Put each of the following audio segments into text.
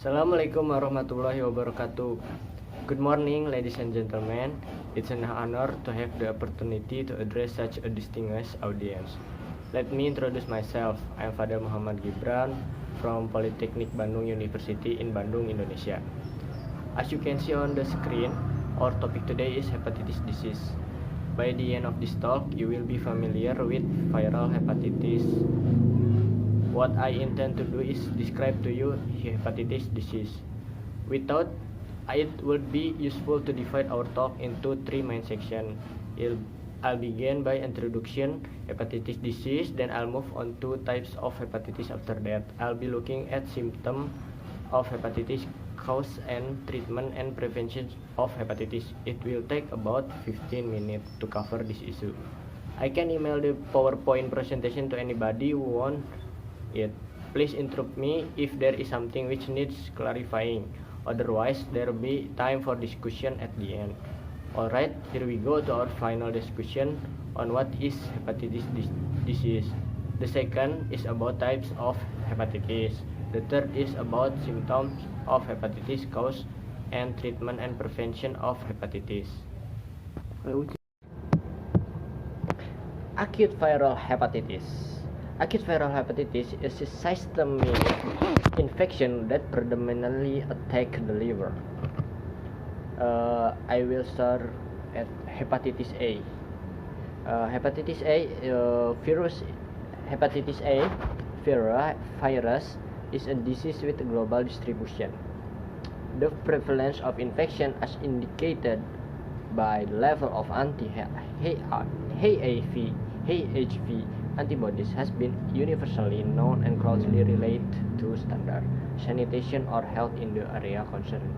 Assalamualaikum warahmatullahi wabarakatuh. Good morning, ladies and gentlemen. It's an honor to have the opportunity to address such a distinguished audience. Let me introduce myself. I am Fadel Muhammad Gibran from Polytechnic Bandung University in Bandung, Indonesia. As you can see on the screen, our topic today is hepatitis disease. By the end of this talk, you will be familiar with viral hepatitis. What I intend to do is describe to you hepatitis disease. We thought it would be useful to divide our talk into three main sections. I'll begin by introduction, hepatitis disease, then I'll move on to types of hepatitis after that. I'll be looking at symptoms of hepatitis, cause and treatment and prevention of hepatitis. It will take about 15 minutes to cover this issue. I can email the PowerPoint presentation to anybody who wants it. Please interrupt me if there is something which needs clarifying. Otherwise, there will be time for discussion at the end. Alright, here we go to our final discussion on what is hepatitis disease. The second is about types of hepatitis. The third is about symptoms of hepatitis, cause and treatment and prevention of hepatitis. Acute viral hepatitis. Acute viral hepatitis is a systemic infection that predominantly attacks the liver. I will start at hepatitis A. Hepatitis A virus is a disease with a global distribution. The prevalence of infection, as indicated by the level of anti-HAV antibodies, has been universally known and closely related to standard sanitation or health in the area concerned.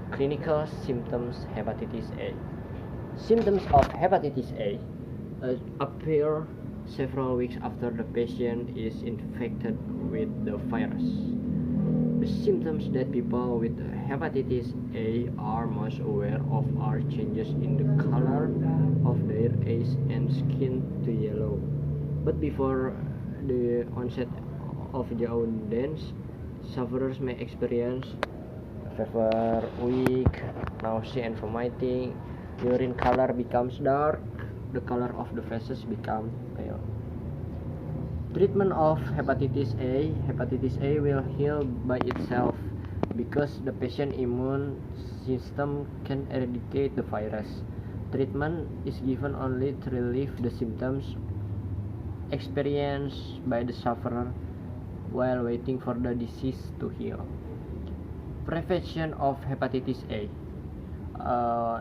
Clinical symptoms hepatitis A. Symptoms of hepatitis A appear several weeks after the patient is infected with the virus. The symptoms that people with hepatitis A are most aware of are changes in the color of their eyes and skin to yellow. But before the onset of jaundice, sufferers may experience fever, weak, nausea and vomiting. Urine color becomes dark. The color of the faces becomes pale. Treatment of hepatitis A. Hepatitis A will heal by itself because the patient's immune system can eradicate the virus. Treatment is given only to relieve the symptoms experienced by the sufferer while waiting for the disease to heal. Prevention of hepatitis A.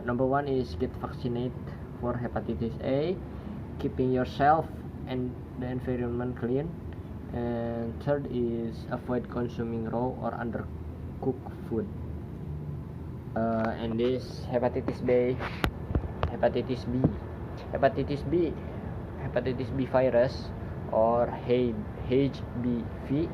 Number one is get vaccinated for hepatitis A, keeping yourself and the environment clean. And third is avoid consuming raw or undercooked food. And this hepatitis B. Hepatitis B virus or HBV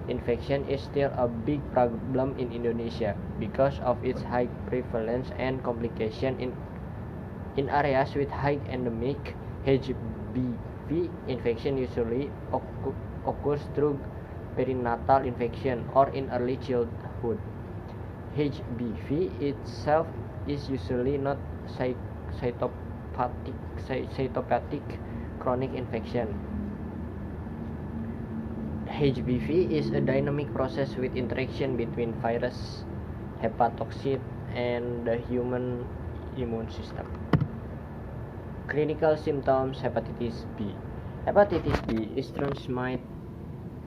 infection is still a big problem in Indonesia because of its high prevalence and complication in areas with high endemic. HBV infection usually occurs through perinatal infection or in early childhood. HBV itself is usually not cytopathic chronic infection. HBV is a dynamic process with interaction between virus, hepatocyte, and the human immune system. Clinical symptoms hepatitis B. Hepatitis B is transmitted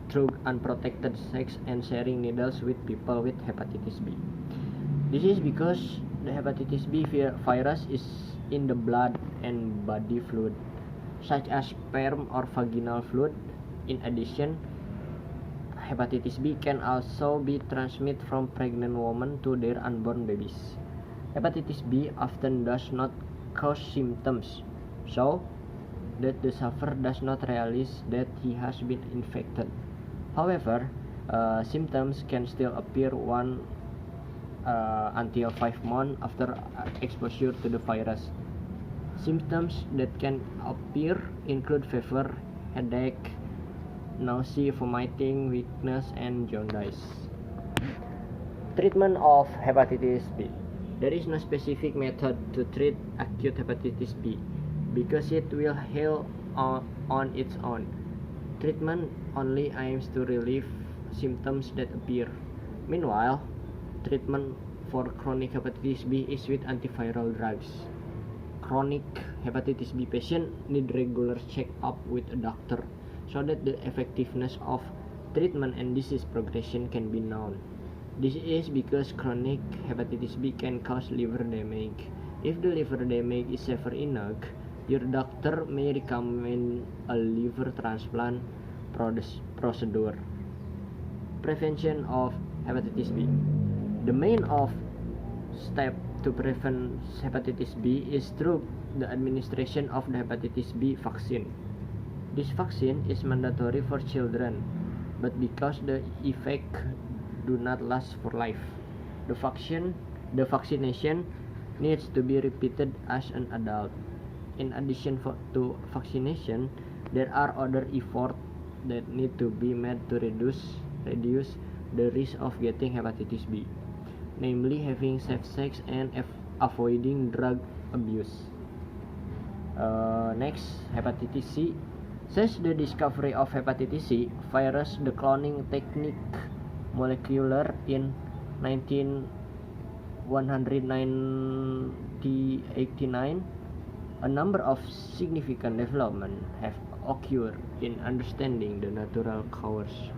through unprotected sex and sharing needles with people with hepatitis B. This is because the hepatitis B virus is in the blood and body fluid, such as sperm or vaginal fluid. In addition, hepatitis B can also be transmitted from pregnant women to their unborn babies. Hepatitis B often does not cause symptoms, so that the sufferer does not realize that he has been infected. However, symptoms can still appear until 5 months after exposure to the virus. Symptoms that can appear include fever, headache, nausea, vomiting, weakness, and jaundice. Treatment of hepatitis B. There is no specific method to treat acute hepatitis B because it will heal on its own. Treatment only aims to relieve symptoms that appear. Meanwhile, treatment for chronic hepatitis B is with antiviral drugs. Chronic hepatitis B patients need regular check-up with a doctor so that the effectiveness of treatment and disease progression can be known. This is because chronic hepatitis B can cause liver damage. If the liver damage is severe enough, your doctor may recommend a liver transplant procedure. Prevention of hepatitis B. The main step to prevent hepatitis B is through the administration of the hepatitis B vaccine. This vaccine is mandatory for children, but because the effect do not last for life, the vaccination needs to be repeated as an adult. In addition to vaccination, there are other efforts that need to be made to reduce the risk of getting hepatitis B, namely having safe sex and avoiding drug abuse. Next, hepatitis C. Since the discovery of hepatitis C virus, the cloning technique molecular in 1989, a number of significant developments have occurred in understanding the natural cause,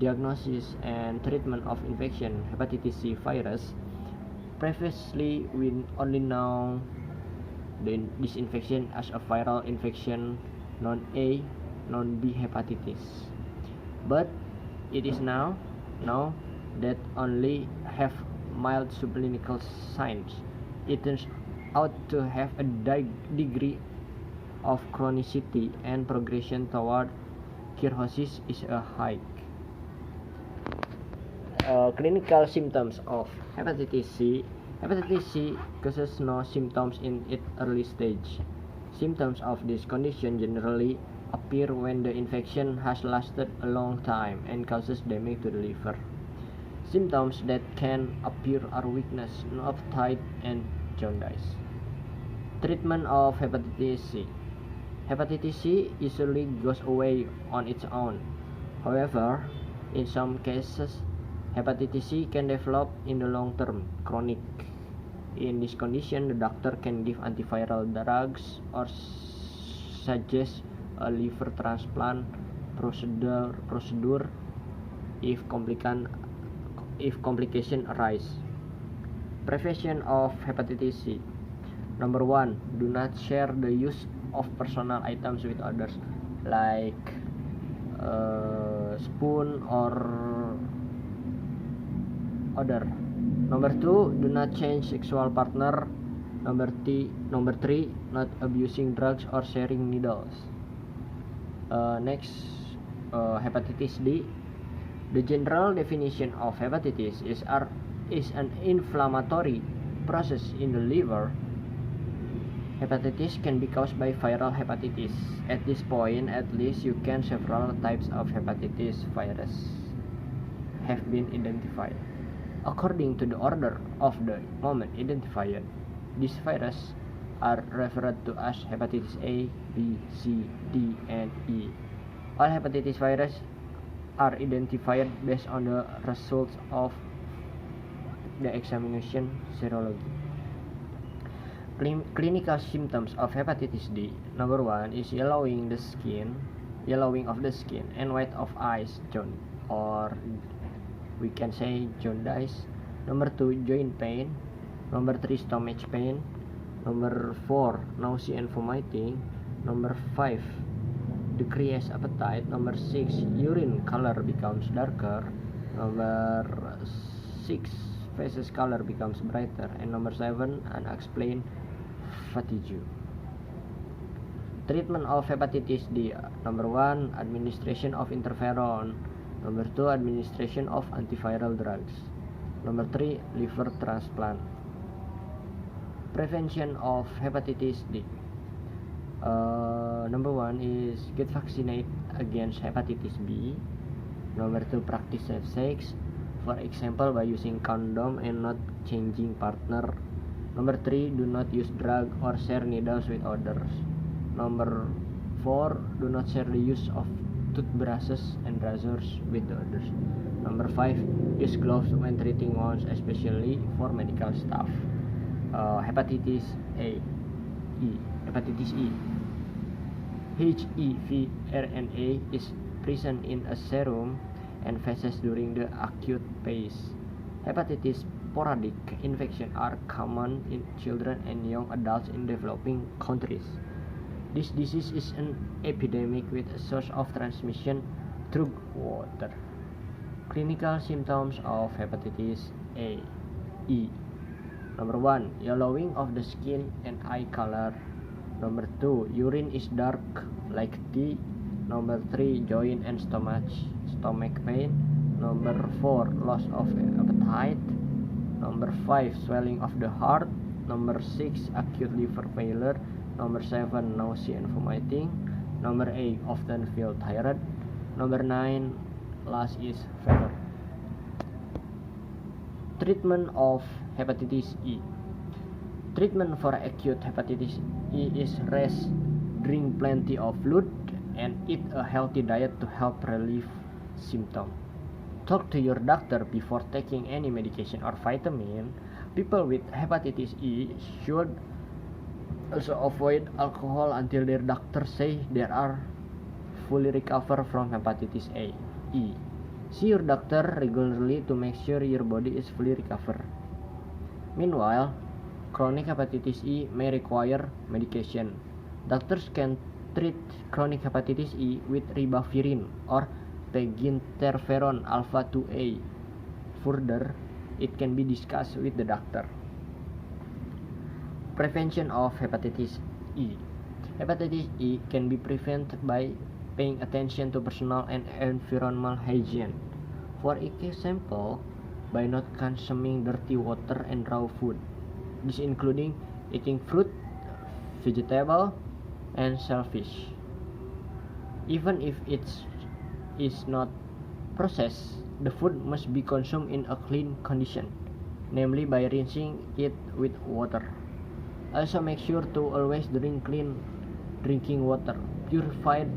diagnosis, and treatment of infection hepatitis C virus. Previously, we only know this infection as a viral infection, non-A, non-B hepatitis. But it is now known that only have mild subclinical signs. It turns out to have a degree of chronicity, and progression toward cirrhosis is a high. Clinical symptoms of hepatitis C. Hepatitis C causes no symptoms in its early stage. Symptoms of this condition generally appear when the infection has lasted a long time and causes damage to the liver. Symptoms that can appear are weakness, no appetite, and jaundice. Treatment of hepatitis C. Hepatitis C usually goes away on its own. However, in some cases, hepatitis C can develop in the long term, chronic. In this condition, the doctor can give antiviral drugs or suggest a liver transplant procedure if complications arise. Prevention of hepatitis C. Number 1, do not share the use of personal items with others, like spoon or other. Number 2, do not change sexual partner. Number 3, not abusing drugs or sharing needles. Next, hepatitis D. The general definition of hepatitis is an inflammatory process in the liver. Hepatitis can be caused by viral hepatitis. At this point, at least several types of hepatitis virus have been identified. According to the order of the moment identified, these viruses are referred to as hepatitis A, B, C, D, and E. All hepatitis viruses are identified based on the results of the examination serology. Clinical symptoms of hepatitis D. Number 1 is yellowing of the skin and white of eyes, or we can say jaundice. Number 2, joint pain. Number 3, stomach pain. Number 4, nausea and vomiting. Number 5, decreased appetite. Number 6, urine color becomes darker. Number 6, faces color becomes brighter. And number 7, unexplained fatigue. Treatment of hepatitis D. Number 1, administration of interferon. Number 2, administration of antiviral drugs. Number 3, liver transplant. Prevention of hepatitis D. Number 1 is get vaccinated against hepatitis B. Number 2, practice safe sex, for example by using condom and not changing partner. Number 3, do not use drug or share needles with others. Number 4, do not share the use of toothbrushes and razors with the others. Number 5, use gloves when treating wounds, especially for medical staff. Hepatitis E. HEV RNA is present in a serum and feces during the acute phase. Hepatitis sporadic infections are common in children and young adults in developing countries. This disease is an epidemic with a source of transmission through water. Clinical symptoms of hepatitis E. Number 1, yellowing of the skin and eye color. Number 2, urine is dark like tea. Number 3, joint and stomach pain. Number 4, loss of appetite. Number 5, swelling of the heart. Number 6, acute liver failure. Number 7, nausea and vomiting. Number 8, often feel tired. Number 9, last is fever. Treatment of hepatitis E. Treatment for acute hepatitis E is rest, drink plenty of fluid, and eat a healthy diet to help relieve symptoms. Talk to your doctor before taking any medication or vitamin. People with hepatitis E should also avoid alcohol until their doctor say they are fully recovered from hepatitis E. See your doctor regularly to make sure your body is fully recovered. Meanwhile, chronic hepatitis E may require medication. Doctors can treat chronic hepatitis E with ribavirin or peginterferon alpha 2A. Further, it can be discussed with the doctor. Prevention of hepatitis E. Hepatitis E can be prevented by paying attention to personal and environmental hygiene. For example, by not consuming dirty water and raw food. This including eating fruit, vegetable, and shellfish. Even if it is not processed, the food must be consumed in a clean condition, namely by rinsing it with water. Also make sure to always drink clean drinking water, purified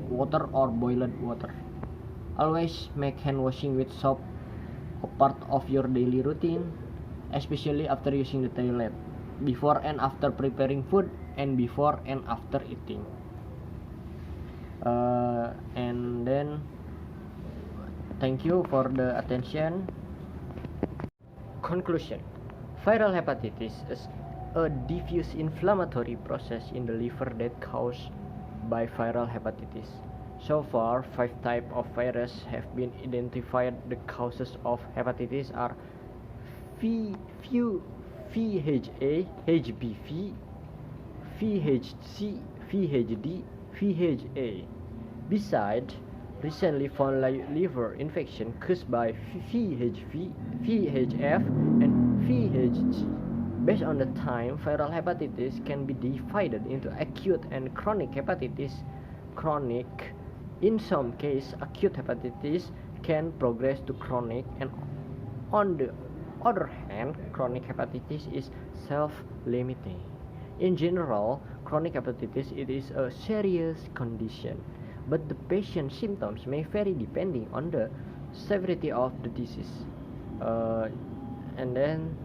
water or boiled water. Always make hand washing with soap a part of your daily routine, especially after using the toilet, before and after preparing food, and before and after eating. And then thank you for the attention. Conclusion: viral hepatitis is a diffuse inflammatory process in the liver that caused by viral hepatitis. So far, 5 types of virus have been identified. The causes of hepatitis are VHA, HBV, VHC, VHD, VHA. Besides, recently found liver infection caused by VHV, VHF, and VHG. Based on the time, viral hepatitis can be divided into acute and chronic hepatitis. Chronic, in some cases, acute hepatitis can progress to chronic, and on the other hand, chronic hepatitis is self-limiting. In general, chronic hepatitis it is a serious condition, but the patient's symptoms may vary depending on the severity of the disease. And then,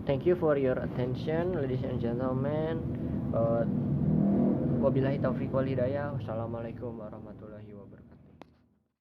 thank you for your attention, ladies and gentlemen. Wabillahi taufiq wal hidayah. Wassalamualaikum warahmatullahi wabarakatuh.